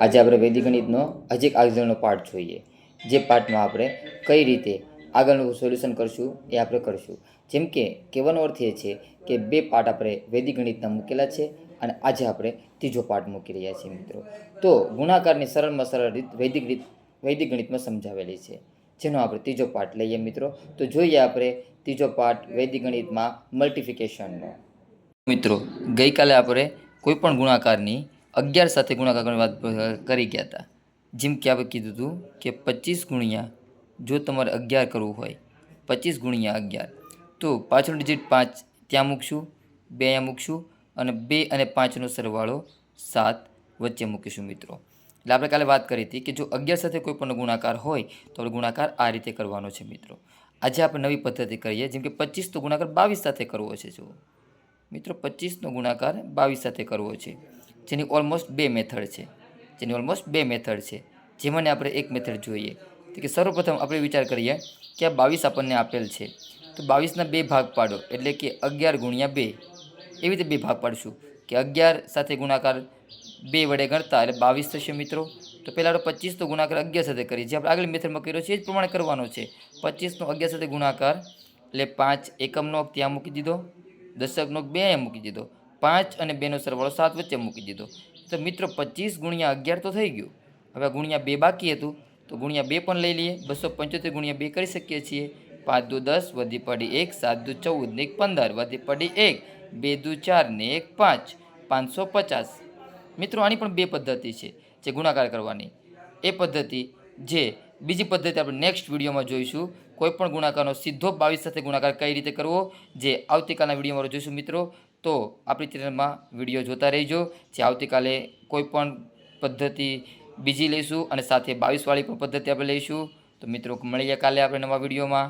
આજે આપણે વૈદિક ગણિતનો હજી એક આગળનો પાર્ટ જોઈએ, જે પાર્ટમાં આપણે કઈ રીતે આગળનું સોલ્યુશન કરશું એ આપણે કરશું. જેમ કે કહેવાનો અર્થ એ છે કે બે પાર્ટ આપણે વૈદિક ગણિતના મૂકેલા છે અને આજે આપણે ત્રીજો પાર્ટ મૂકી રહ્યા છીએ મિત્રો. તો ગુણાકારની સરળમાં સરળ રીત વૈદિક ગણિતમાં સમજાવેલી છે, જેનો આપણે ત્રીજો પાર્ટ લઈએ મિત્રો. તો જોઈએ આપણે ત્રીજો પાર્ટ વૈદિક ગણિતમાં મલ્ટિફિકેશનનો. મિત્રો, ગઈકાલે આપણે કોઈ પણ ગુણાકારની 11 સાથે ગુણાકારની વાત કરી ગયા હતા. જેમ કે આપણે કીધું હતું કે 25 ગુણ્યા, જો તમારે 11 કરવું હોય 25 ગુણ્યા 11, તો પાછળનો ડિજિટ 5 ત્યાં મૂકશું, 2 અહીંયા મૂકશું અને 2 અને 5નો સરવાળો 7 વચ્ચે મૂકીશું મિત્રો. એટલે આપણે કાલે વાત કરી હતી કે જો 11 સાથે કોઈ પણ ગુણાકાર હોય તો આપણે ગુણાકાર આ રીતે કરવાનો છે મિત્રો. આજે આપણે નવી પદ્ધતિ કરીએ, જેમ કે 25 તો ગુણાકાર 22 સાથે કરવો છે. જુઓ મિત્રો, 25નો ગુણાકાર 22 સાથે કરવો છે, જેની ઓલમોસ્ટ બે મેથડ છે. જેમાંને આપણે એક મેથડ જોઈએ તો કે સર્વપ્રથમ આપણે વિચાર કરીએ કે આ 22 આપણને આપેલ છે, તો 22ના 2 ભાગ પાડો, એટલે કે 11 ગુણ્યા 2. એવી રીતે 2 ભાગ પાડશું કે 11 સાથે ગુણાકાર 2 વડે ગણતા એટલે 22 થશે મિત્રો. તો પહેલાં આપણે 25 તો ગુણાકાર 11 સાથે કરીએ, જે આપણે આગળ મેથડમાં કર્યો છે એ જ પ્રમાણે કરવાનો છે. 25નો 11 સાથે ગુણાકાર એટલે 5 એકમનો ત્યાં મૂકી દીધો, દશકનો 2 અહીંયા મૂકી દીધો, 5 અને 2નો સરવાળો 7 વચ્ચે મૂકી દીધો. તો મિત્રો 25 ગુણ્યા 11 તો થઈ ગયું. હવે ગુણ્યા 2 બાકી હતું, તો ગુણ્યા 2 પણ લઈ લઈએ. 275 ગુણ્યા 2 કરી શકીએ છીએ. 5 દુ 10, વધી પડી 1, 7 દુ 14 ને 1 15, વધી પડી 1, 2 દુ 4 ને 1 5, 550. મિત્રો, આની પણ બે પદ્ધતિ છે જે ગુણાકાર કરવાની. એ પદ્ધતિ જે બીજી પદ્ધતિ આપણે નેક્સ્ટ વિડીયોમાં જોઈશું. કોઈ પણ ગુણાકારનો સીધો 22 સાથે ગુણાકાર કઈ રીતે કરવો, જે આવતીકાલના વિડીયોમાં જોઈશું મિત્રો. તો આપણી ચેનલમાં વિડીયો જોતા રહેજો, જે આવતીકાલે કોઈ પણ પદ્ધતિ બીજી લઈશું અને સાથે 22 વાળી પણ પદ્ધતિ આપણે લઈશું. તો મિત્રો, મળીએ કાલે આપણે નવા વિડીયોમાં.